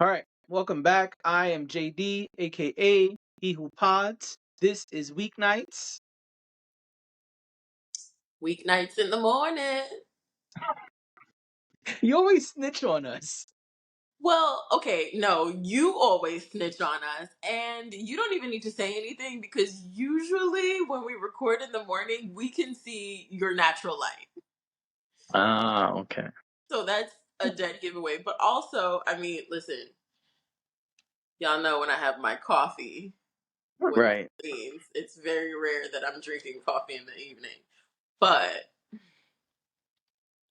All right, welcome back. I am JD, aka He Who Pods. This is Weeknights. Weeknights in the morning. You always snitch on us. Well, okay, no, you always snitch on us, and you don't even need to say anything because usually when we record in the morning, we can see your natural light. Ah, okay. So that's a dead giveaway. But also, I mean, listen, y'all know when I have my coffee, what Right. that means. It's very rare that I'm drinking coffee in the evening. But,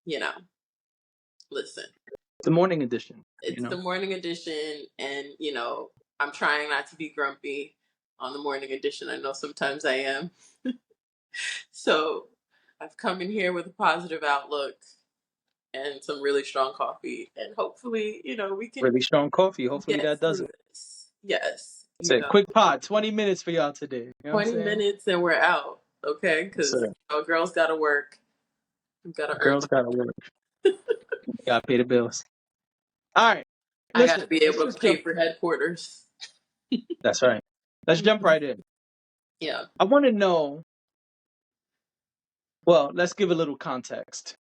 you know, listen. The morning edition, It's the morning edition, and I'm trying not to be grumpy on the morning edition. I know sometimes I am. So I've come in here with a positive outlook and some really strong coffee, and hopefully, we can Really strong coffee. Hopefully get that does through it. this. Yes, It's a quick pod, 20 minutes for y'all today. You know what I'm 20 saying? minutes and we're out. Okay, Yes, because sir. girls got to work. We've got to earn. Girls gotta work. Gotta pay the bills. All right. I got to Listen, be let's able to just pay jump. for headquarters. That's right. Let's jump right in. Yeah. I want to know. Well, let's give a little context.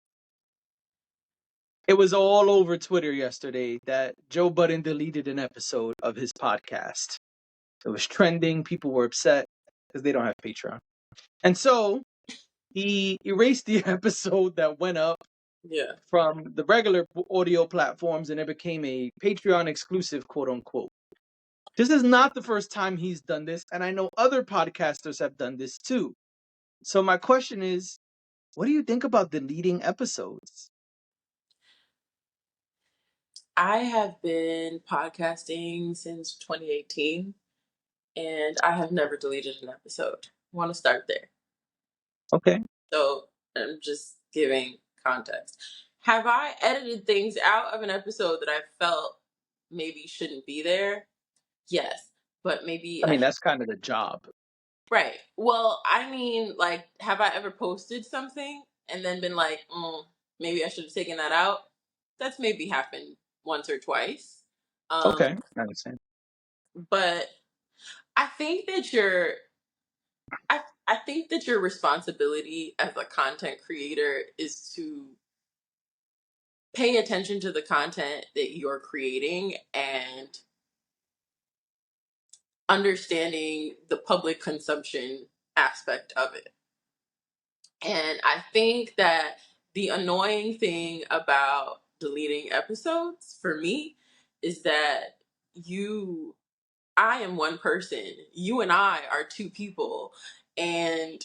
It was all over Twitter yesterday that Joe Budden deleted an episode of his podcast. It was trending. People were upset because they don't have Patreon. And so he erased the episode that went up Yeah. from the regular audio platforms and it became a Patreon exclusive, quote unquote. This is not the first time he's done this. And I know other podcasters have done this too. So my question is, what do you think about deleting episodes? I have been podcasting since 2018 and I have never deleted an episode. I want to start there. Okay. So I'm just giving context. Have I edited things out of an episode that I felt maybe shouldn't be there? Yes. But maybe I mean, that's kind of the job. right. Well, I mean, like, have I ever posted something and then been like, maybe I should have taken that out? That's maybe happened once or twice. Okay. I understand. But I think that I think that your responsibility as a content creator is to pay attention to the content that you're creating and understanding the public consumption aspect of it. And I think that the annoying thing about deleting episodes for me is that I am one person. You and I are two people. And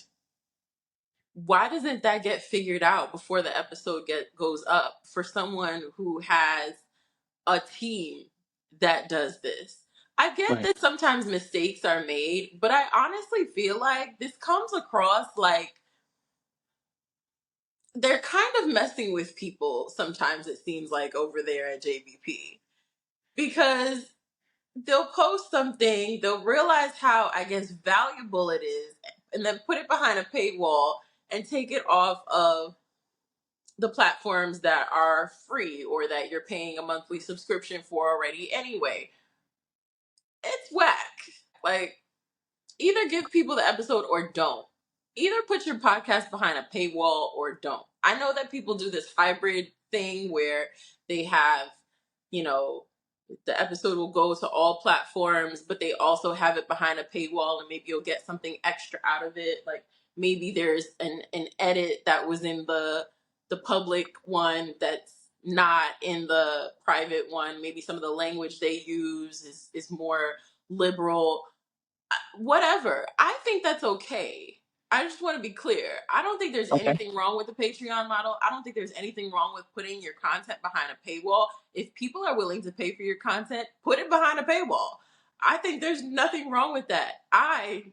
why doesn't that get figured out before the episode goes up for someone who has a team that does this? I get Right. that sometimes mistakes are made, but I honestly feel like this comes across like they're kind of messing with people sometimes, it seems like, over there at JBP, because they'll post something, they'll realize how, I guess, valuable it is, and then put it behind a paywall and take it off of the platforms that are free or that you're paying a monthly subscription for already anyway. It's whack. Like, either give people the episode or don't. Either put your podcast behind a paywall or don't. I know that people do this hybrid thing where they have, you know, the episode will go to all platforms, but they also have it behind a paywall and maybe you'll get something extra out of it. Like maybe there's an edit that was in the public one that's not in the private one. Maybe some of the language they use is more liberal. Whatever. I think that's okay. I just want to be clear. I don't think there's Okay. anything wrong with the Patreon model. I don't think there's anything wrong with putting your content behind a paywall. If people are willing to pay for your content, put it behind a paywall. I think there's nothing wrong with that. I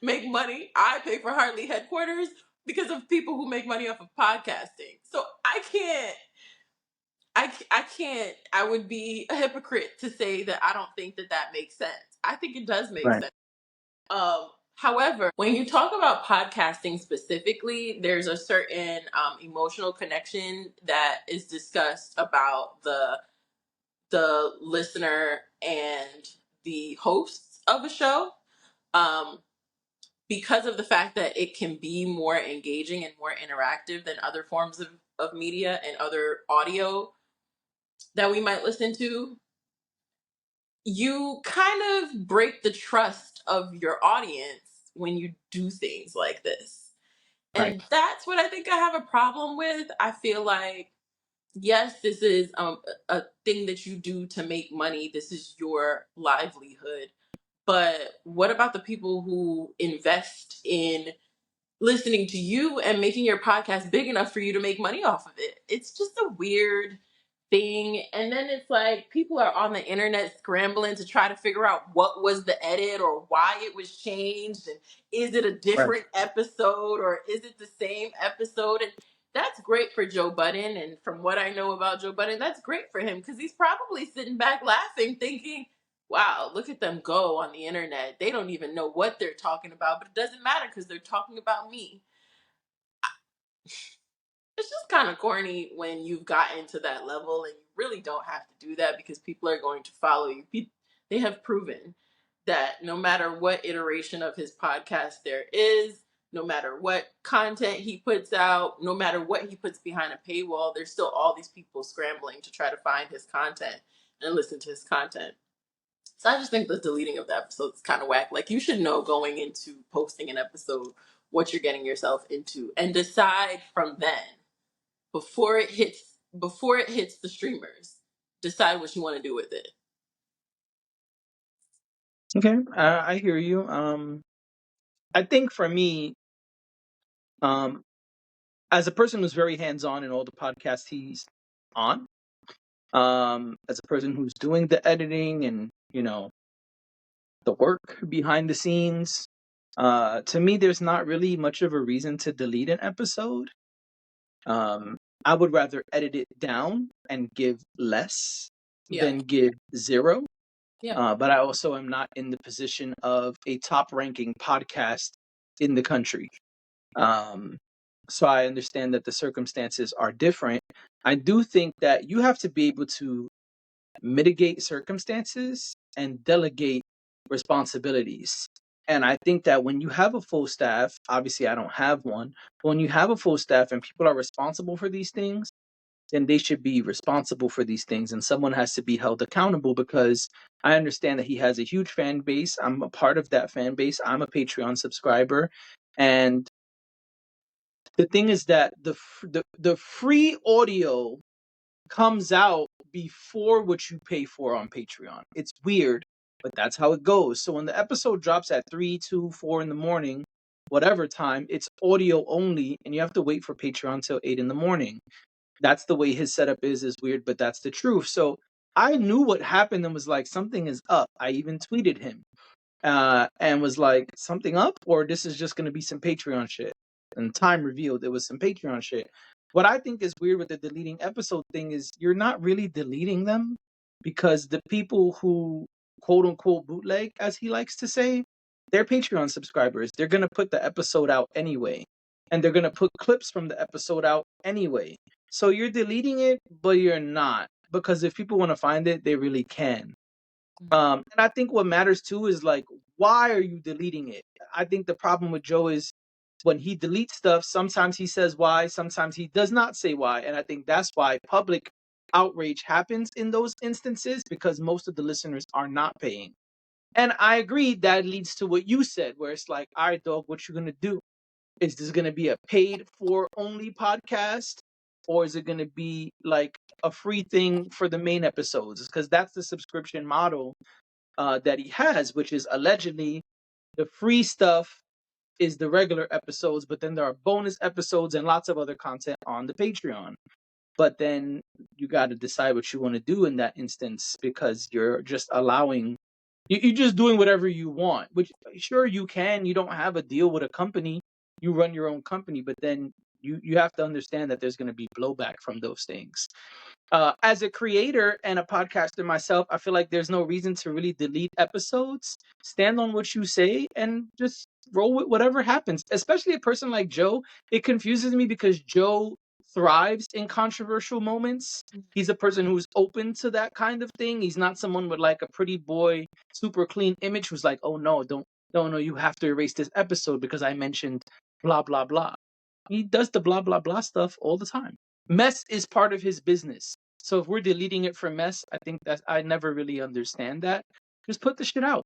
make money. I pay for Hartley headquarters because of people who make money off of podcasting. So I can't, I would be a hypocrite to say that I don't think that that makes sense. I think it does make Right. sense. However, when you talk about podcasting specifically, there's a certain emotional connection that is discussed about the listener and the hosts of a show, um, because of the fact that it can be more engaging and more interactive than other forms of media and other audio that we might listen to. You kind of break the trust of your audience when you do things like this. Right. And that's what I think I have a problem with. I feel like, yes, this is a thing that you do to make money. This is your livelihood. But what about the people who invest in listening to you and making your podcast big enough for you to make money off of it? It's just a weird thing. And then it's like people are on the internet scrambling to try to figure out what was the edit or why it was changed, and is it a Right. different episode or is it the same episode? And that's great for Joe Budden, and from what I know about Joe Budden, that's great for him because he's probably sitting back laughing thinking, wow, look at them go on the internet. They don't even know what they're talking about, but it doesn't matter because they're talking about me. It's just kind of corny when you've gotten to that level, and you really don't have to do that because people are going to follow you. They have proven that no matter what iteration of his podcast there is, no matter what content he puts out, no matter what he puts behind a paywall, there's still all these people scrambling to try to find his content and listen to his content. So I just think the deleting of the episode is kind of whack. Like, you should know going into posting an episode what you're getting yourself into and decide from then, before it hits the streamers, decide what you want to do with it. Okay, I hear you. I think for me, um, as a person who's very hands-on in all the podcasts he's on, as a person who's doing the editing and the work behind the scenes, to me, there's not really much of a reason to delete an episode. I would rather edit it down and give less Yeah. than give zero. Yeah. But I also am not in the position of a top ranking podcast in the country. Um, so I understand that the circumstances are different. I do think that you have to be able to mitigate circumstances and delegate responsibilities. And I think that when you have a full staff, obviously I don't have one, but when you have a full staff and people are responsible for these things, then they should be responsible for these things, and someone has to be held accountable, because I understand that he has a huge fan base. I'm a part of that fan base. I'm a Patreon subscriber, and the thing is that the free audio comes out before what you pay for on Patreon. It's weird, but that's how it goes. So when the episode drops at 3, 2, 4 in the morning, whatever time, it's audio only, and you have to wait for Patreon till 8 in the morning. That's the way his setup is weird, but that's the truth. So I knew what happened and was like, something is up. I even tweeted him and was like, something up, or this is just going to be some Patreon shit. And time revealed it was some Patreon shit. What I think is weird with the deleting episode thing is you're not really deleting them, because the people who quote unquote bootleg, as he likes to say, they're Patreon subscribers. They're going to put the episode out anyway. And they're going to put clips from the episode out anyway. So you're deleting it, but you're not. Because if people want to find it, they really can. And I think what matters too is, like, why are you deleting it? I think the problem with Joe is when he deletes stuff, sometimes he says why, sometimes he does not say why. And I think that's why public outrage happens in those instances, because most of the listeners are not paying. And I agree that leads to what you said, where it's like, all right, dog, what you gonna do? Is this gonna be a paid for only podcast? Or is it gonna be like a free thing for the main episodes? Because that's the subscription model that he has, which is allegedly the free stuff is the regular episodes, but then there are bonus episodes and lots of other content on the Patreon. But then you got to decide what you want to do in that instance, because you're just allowing, you're just doing whatever you want, which sure you can. You don't have a deal with a company. You run your own company, but then you have to understand that there's going to be blowback from those things. As a creator and a podcaster myself, I feel like there's no reason to really delete episodes. Stand on what you say and just roll with whatever happens. Especially a person like Joe, it confuses me because Joe thrives in controversial moments. He's a person who's open to that kind of thing. He's not someone with like a pretty boy, super clean image who's like, oh no, don't know, you have to erase this episode because I mentioned blah blah blah. He does the blah blah blah stuff all the time. Mess is part of his business. So if we're deleting it for mess, I think that I never really understand that. Just put the shit out.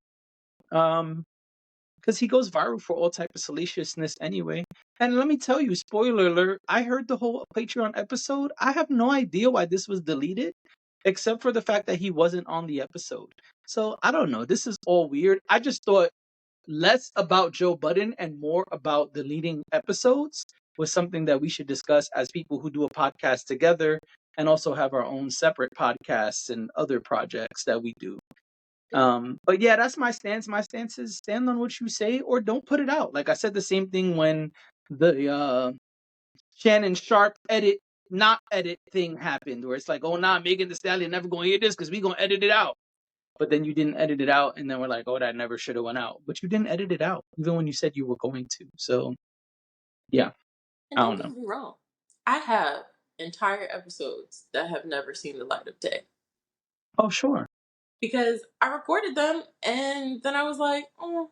Because he goes viral for all type of salaciousness anyway. And let me tell you, spoiler alert, I heard the whole Patreon episode. I have no idea why this was deleted, except for the fact that he wasn't on the episode. So I don't know. This is all weird. I just thought less about Joe Budden and more about deleting episodes was something that we should discuss as people who do a podcast together and also have our own separate podcasts and other projects that we do. But yeah, that's my stance. My stance is stand on what you say or don't put it out. Like I said the same thing when the Shannon Sharp not edit thing happened, where it's like, oh nah, Megan Thee Stallion never gonna hear this because we gonna edit it out. But then you didn't edit it out, and then we're like, oh, that never should have went out. But you didn't edit it out, even when you said you were going to. So yeah, And I don't don't know. get me wrong, I have entire episodes that have never seen the light of day Oh sure. because I recorded them and then I was like, oh.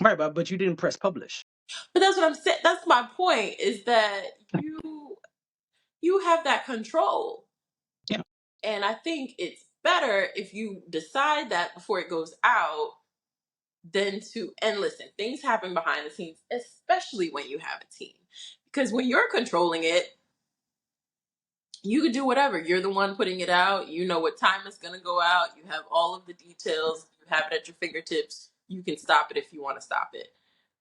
Right, but you didn't press publish. But that's what I'm saying. That's my point. Is that you have that control, Yeah. and I think it's better if you decide that before it goes out than to. And listen, things happen behind the scenes, especially when you have a team, because when you're controlling it, you could do whatever. You're the one putting it out. You know what time it's going to go out. You have all of the details. You have it at your fingertips. You can stop it if you want to stop it.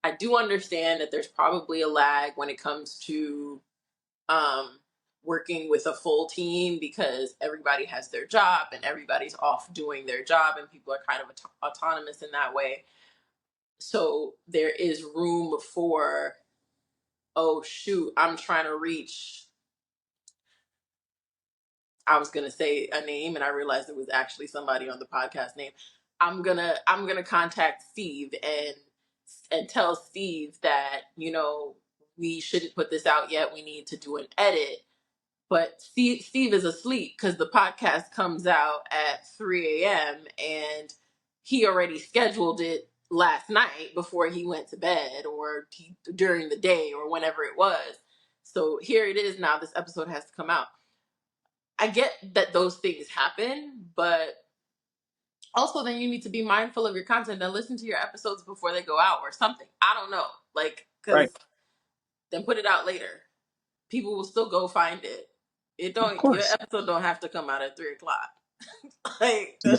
I do understand that there's probably a lag when it comes to um, working with a full team because everybody has their job and everybody's off doing their job and people are kind of autonomous in that way. So there is room for, oh shoot, I'm trying to reach. I was gonna say a name and I realized it was actually somebody on the podcast name. I'm gonna contact Steve and tell Steve that, we shouldn't put this out yet. We need to do an edit. But Steve is asleep because the podcast comes out at 3 a.m. and he already scheduled it last night before he went to bed or during the day or whenever it was. So here it is now. This episode has to come out. I get that those things happen, but also then you need to be mindful of your content and listen to your episodes before they go out or something. I don't know. Because Right. then put it out later. People will still go find it. Of Your course. episode don't have to come out at 3 o'clock. Like No,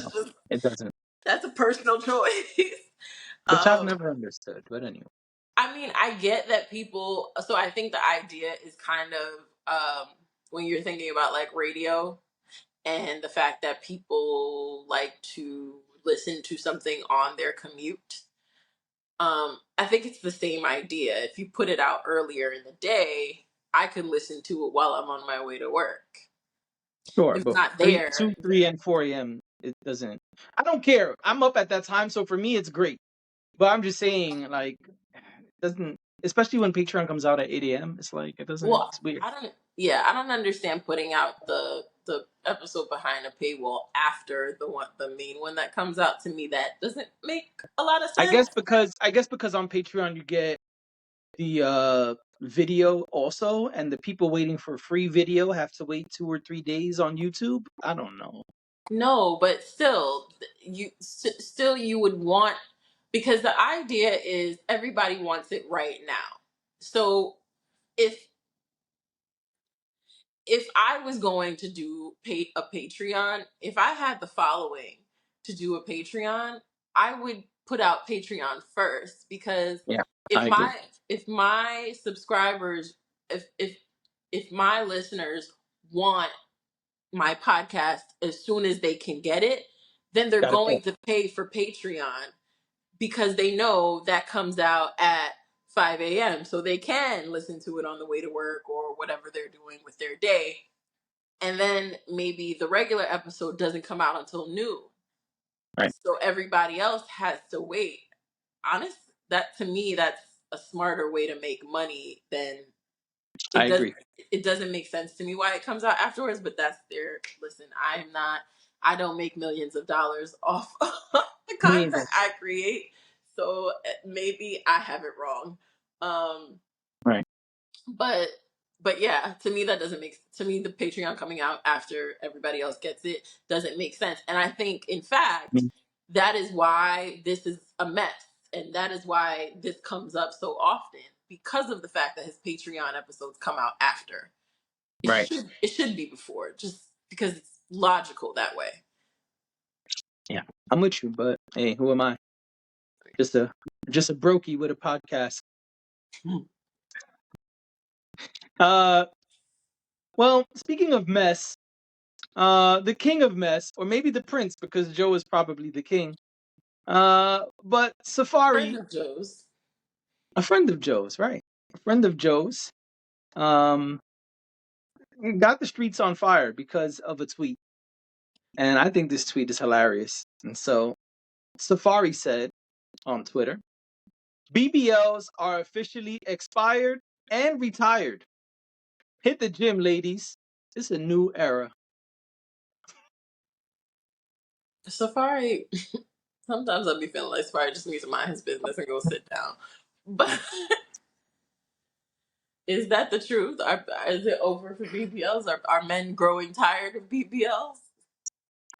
it doesn't. that's a personal choice. Which I've um, never understood. But anyway. I mean, I get that people. So I think the idea is kind of when you're thinking about like radio and the fact that people like to listen to something on their commute. I think it's the same idea. If you put it out earlier in the day, I could listen to it while I'm on my way to work. Sure, If it's but not 3, there, 2, 3, and 4 a.m. It doesn't. I don't care. I'm up at that time, so for me, it's great. But I'm just saying, like, it doesn't. Especially when Patreon comes out at 8 a.m. It's like it doesn't. well, It's weird. I don't. Yeah, I don't understand putting out the episode behind a paywall after the main one that comes out. To me, that doesn't make a lot of I sense. guess because on Patreon you get the video also, and the people waiting for free video have to wait 2 or 3 days on YouTube. I don't know. No, but still, you would want, because the idea is everybody wants it right now. So if I was going to do a Patreon, if I had the following to do a Patreon, I would put out Patreon first because Yeah, if I agree. my subscribers, if my listeners want my podcast as soon as they can get it, then they're Gotta pay. going to pay for Patreon because they know that comes out at 5 a.m. So they can listen to it on the way to work or whatever they're doing with their day. And then maybe the regular episode doesn't come out until noon. Right. So everybody else has to wait. Honest, that to me, that's a smarter way to make money than I it does agree. it doesn't make sense to me why it comes out afterwards, but that's their listen. I don't make millions of dollars off of the Me content either. I create. So maybe I have it wrong. Um Right. but but yeah, to me that doesn't make to me the Patreon coming out after everybody else gets it doesn't make sense. And I think in fact Mm. that is why this is a mess, and that is why this comes up so often, because of the fact that his Patreon episodes come out after. Right. It should be before, just because it's logical that way. Yeah. I'm with you, but hey, who am I? Just a just a brokey with a podcast. Uh well, speaking of mess, the king of mess, or maybe the prince, because Joe is probably the king. But Friend Safaree, of Joe's. a friend of Joe's, right? A friend of Joe's, um, got the streets on fire because of a tweet. And I think this tweet is hilarious. And so Safaree said on Twitter, BBLs are officially expired and retired. Hit the gym, ladies. It's a new era. Safaree. Sometimes I'll be feeling like Safaree just needs to mind his business and go sit down. But is that the truth? Is it over for BBLs? Are men growing tired of BBLs?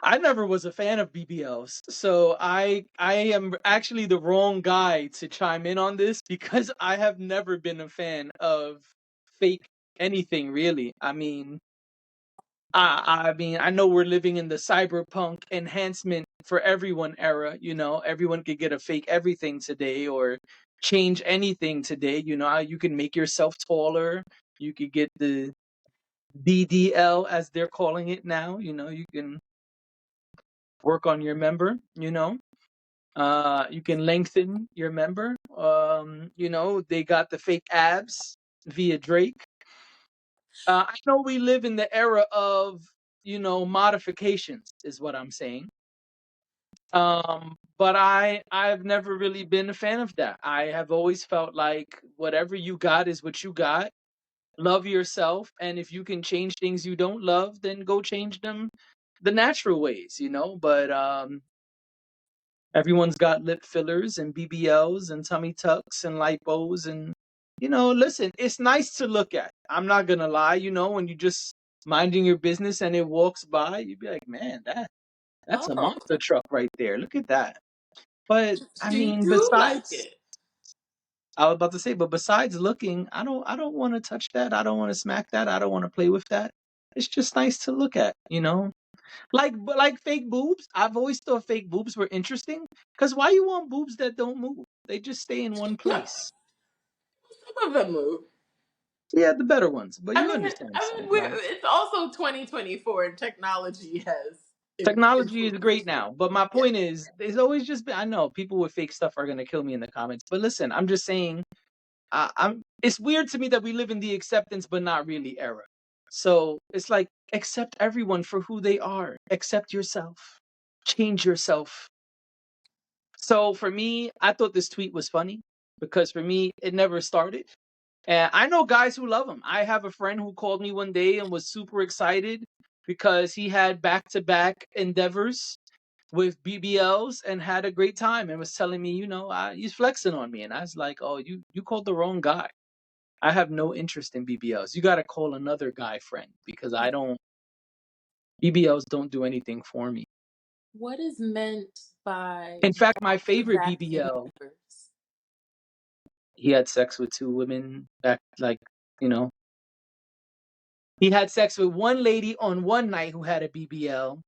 I never was a fan of BBLs, so I am actually the wrong guy to chime in on this because I have never been a fan of fake anything really. I mean, I know we're living in the cyberpunk enhancement for everyone era. Everyone could get a fake everything today or change anything today. You can make yourself taller. You could get the BDL as they're calling it now. You can work on your member. You can lengthen your member. They got the fake abs via Drake. I know we live in the era of, modifications, is what I'm saying. But I've never really been a fan of that. I have always felt like whatever you got is what you got. Love yourself, and if you can change things you don't love, then go change them the natural ways. But everyone's got lip fillers and BBLs and tummy tucks and lipos and listen, it's nice to look at. I'm not gonna lie, when you just minding your business and it walks by, you'd be like, man, that's a Oh, monster truck right there. Look at that. But I she mean, do like besides, it. I was about to say, but besides looking, I don't want to touch that. I don't want to smack that. I don't want to play with that. It's just nice to look at. But like fake boobs, I've always thought fake boobs were interesting. Cause why you want boobs that don't move? They just stay in one place. Some of them move. Yeah, the better ones. But I you mean, understand what I'm saying, right? it's also 2024 and technology has Technology is improved. great now, but my Yeah. point is, it's always just been. I know people with fake stuff are gonna kill me in the comments, but listen, I'm just saying, I'm. It's weird to me that we live in the acceptance but not really era. So it's like accept everyone for who they are. Accept yourself. Change yourself. So for me, I thought this tweet was funny because for me, it never started. And I know guys who love him. I have a friend who called me one day and was super excited because he had back to back endeavors with BBLs and had a great time and was telling me, he's flexing on me. And I was like, oh, you called the wrong guy. I have no interest in BBLs. You got to call another guy friend because BBLs don't do anything for me. What is meant by In fact, my back to favorite back BBL, endeavors? he had sex with two women back, like, you know, he had sex with one lady on one night who had a BBL.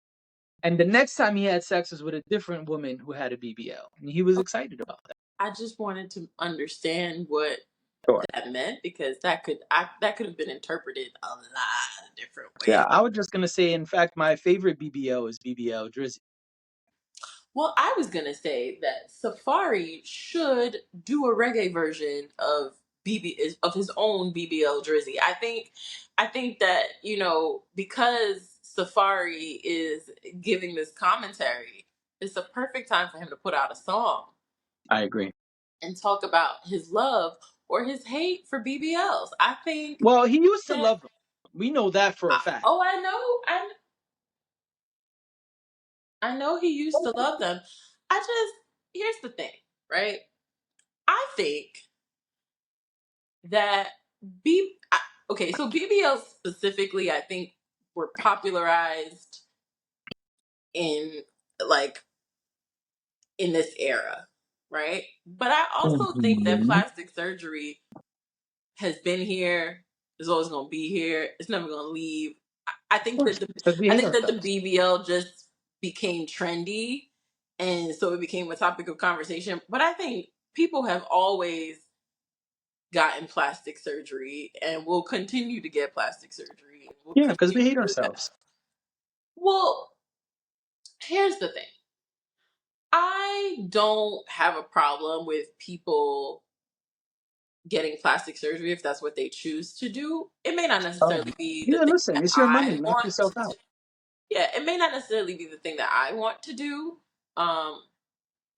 And the next time he had sex was with a different woman who had a BBL. And he was Okay, excited about that. I just wanted to understand what Sure. that meant, because that could have been interpreted a lot of different Yeah, ways. I was just gonna say, in fact, my favorite BBL is BBL Drizzy. Well, I was gonna say that Safaree should do a reggae version of of his own BBL Drizzy. I think that because Safaree is giving this commentary, it's a perfect time for him to put out a song I agree. and talk about his love or his hate for BBLs. I think Well, he used to that love them. We know that for a fact. oh, I know he used to love them. I just here's the thing, right? I think that okay, so BBLs specifically, I think were popularized in like in this era, right? But I also think that Mhm. plastic surgery has been here, is always going to be here, it's never going to leave. I Of think course, that the because we I hate think that the ourselves. BBL just became trendy, and so it became a topic of conversation. But I think people have always gotten plastic surgery and will continue to get plastic surgery and will Yeah, because we continue hate to do that. ourselves. Well, here's the thing. I don't have a problem with people getting plastic surgery if that's what they choose to do. It may not Oh, necessarily be the yeah. thing Listen, that it's your I money. Knock want yourself to. out. Yeah, it may not necessarily be the thing that I want to do. Um,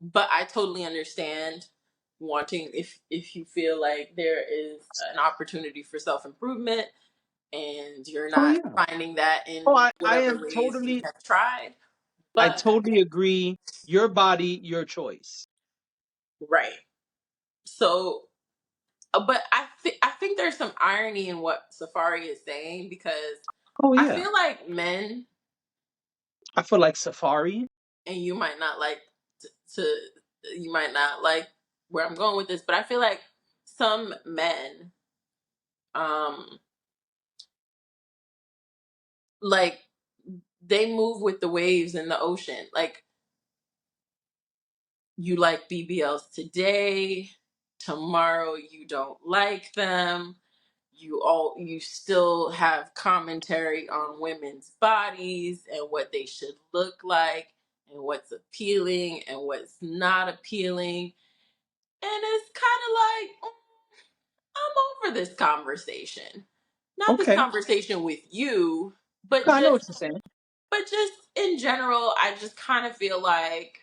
but I totally understand wanting if you feel like there is an opportunity for self improvement and you're Oh not yeah. finding that Oh, in I whatever am ways you totally. have tried. I But totally agree. Your body, your choice. right. So but I think there's some irony in what Safaree is saying because Oh I yeah. feel like men, I feel like Safaree. and you might not like to you might not like where I'm going with this, but I feel like some men, um, like they move with the waves in the ocean. Like you like BBLs today, tomorrow you don't like them. You still have commentary on women's bodies and what they should look like and what's appealing and what's not appealing. And it's kind of like I'm over this conversation. Not this Okay. conversation with you, but I know just what you're saying. in general, I just kind of feel like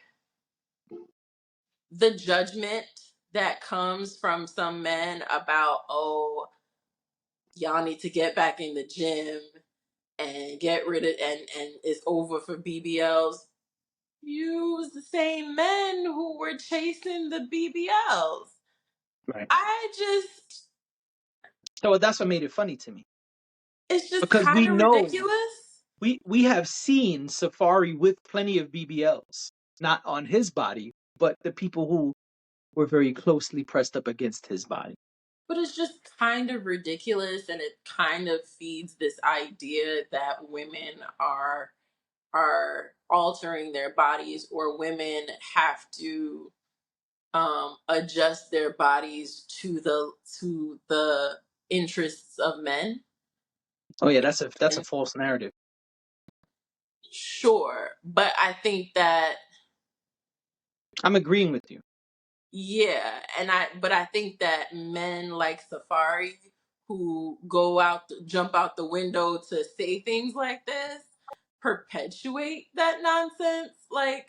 the judgment that comes from some men about, oh, y'all need to get back in the gym and get rid of and it's over for BBLs. Use the same men who were chasing the BBLs. Right. I just So that's what made it funny to me it's just because kind we of know ridiculous. we have seen Safaree with plenty of BBLs, not on his body, but the people who were very closely pressed up against his body. But it's just kind of ridiculous and it kind of feeds this idea that women are altering their bodies or women have to adjust their bodies to the interests of men. Oh yeah, that's a And false narrative. sure, but I think that I'm agreeing with you. yeah, but I think that men like Safaree who jump out the window to say things like this perpetuate that nonsense. Like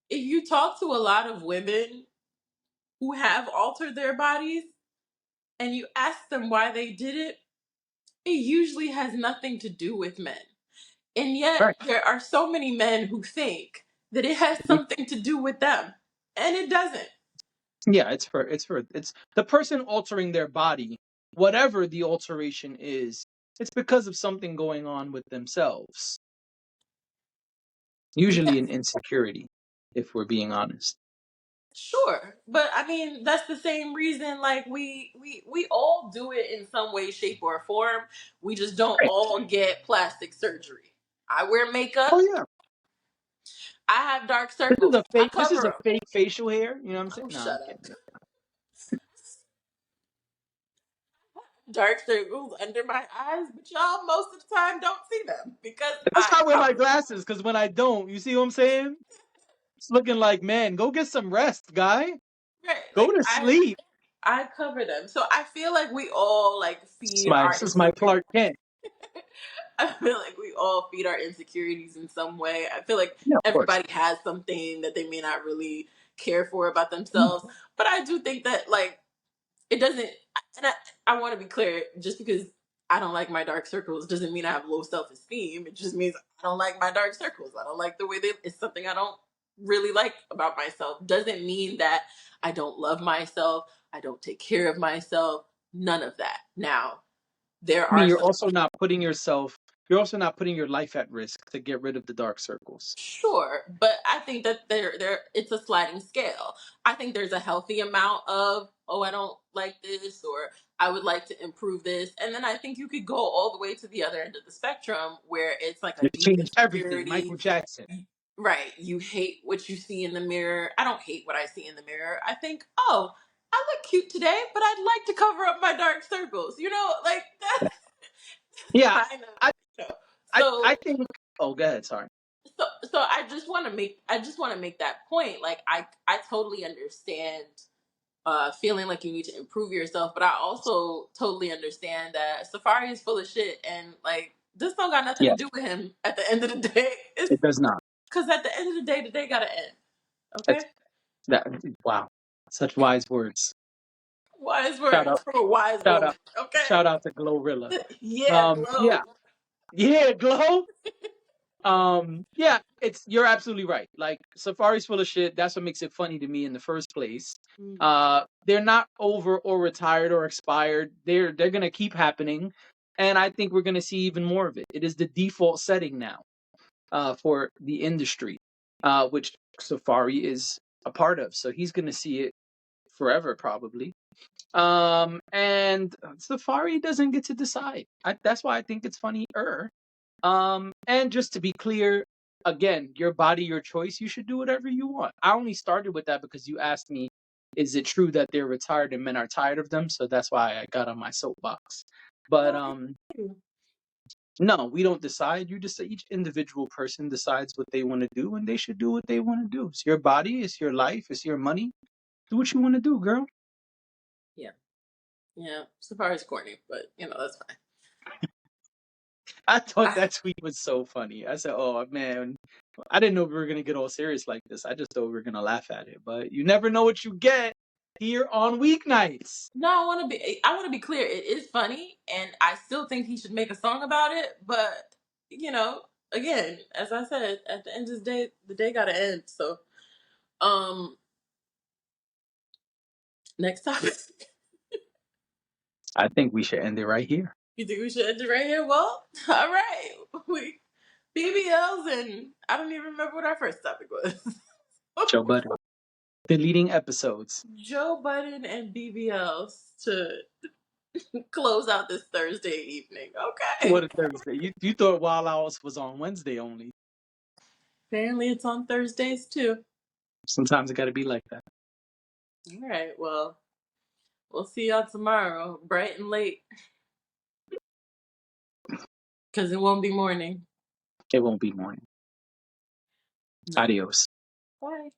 if you talk to a lot of women who have altered their bodies and you ask them why they did it usually has nothing to do with men. And yet Right. there are so many men who think that it has We- something to do with them, and it doesn't. Yeah, it's the person altering their body, whatever the alteration is, it's because of something going on with themselves. Usually an Yes, insecurity, if we're being honest. sure, but I mean that's the same reason. Like we all do it in some way, shape, or form. We just don't Right. all get plastic surgery. I wear makeup. Oh yeah. I have dark circles. I This is cover a them. fake facial hair. You know what I'm saying? Oh, No, shut I'm up. kidding. Dark circles under my eyes, but y'all most of the time don't see them because That's I why I wear my cover them. glasses, because when I don't, you see what I'm saying? It's looking like, man, go get some rest, guy. Right. Go Like to sleep. I cover them. So I feel like we all like feed This our is my insecurities. Clark Kent. I feel like we all feed our insecurities in some way. I feel like Yeah, of course. everybody has something that they may not really care for about themselves. But I do think that like it doesn't, and I want to be clear, just because I don't like my dark circles doesn't mean I have low self-esteem. It just means I don't like my dark circles. I don't like the way it's something I don't really like about myself. Doesn't mean that I don't love myself. I don't take care of myself. None of that. Now, there I mean, are some. you're also not putting your life at risk to get rid of the dark circles. Sure, but I think that there it's a sliding scale. I think there's a healthy amount of, oh, I don't like this, or I would like to improve this. And then I think you could go all the way to the other end of the spectrum where it's like a You deep change everything, insecurity. Michael Jackson. Right. You hate what you see in the mirror. I don't hate what I see in the mirror. I think, oh, I look cute today, but I'd like to cover up my dark circles. Like that's Yeah, kind of, I you know. I So think. Oh, go ahead. Sorry. so I just want to make that point. Like I totally understand feeling like you need to improve yourself, but I also totally understand that Safaree is full of shit, and like this don't got nothing to Yes, do with him at the end of the day. It's it does not. because at the end of the day gotta end. Okay? It's that. Wow, such wise words. Wise Shout words out, from a wise shout out, woman. Okay? shout out to Glorilla. Yeah, glow. Yeah, yeah, Glow. Yeah, you're absolutely right. Like Safari's full of shit. That's what makes it funny to me in the first place. Mm. They're not over or retired or expired. They're gonna keep happening, and I think we're gonna see even more of it. It is the default setting now, for the industry, which Safaree is a part of. So he's gonna see it forever, probably. And Safaree doesn't get to decide. That's why I think it's funnier. And just to be clear, again, your body, your choice. You should do whatever you want. I only started with that because you asked me, is it true that they're retired and men are tired of them? So that's why I got on my soapbox. But No, thank you. no, we don't decide. You just each individual person decides what they want to do, and they should do what they want to do. It's your body, it's your life, it's your money. Do what you want to do, girl. Yeah. Yeah. Safaree's corny, but that's fine. I thought I, that tweet was so funny. I said, "Oh man, I didn't know we were gonna get all serious like this. I just thought we were gonna laugh at it." But you never know what you get here on weeknights. No, I want to be clear. It is funny, and I still think he should make a song about it. But again, as I said, at the end of the day gotta end. So, um, next topic. I think we should end it right here. You think we should end it right here? Well, all right. We BBLs, and I don't even remember what our first topic was. Joe Budden, deleting episodes. Joe Budden and BBLs to close out this Thursday evening. Okay. What a Thursday! You thought Wild Hours was on Wednesday only. Apparently, it's on Thursdays too. Sometimes it got to be like that. All right. Well, we'll see y'all tomorrow, bright and late, because it won't be morning. It won't be morning. No. Adios. Bye.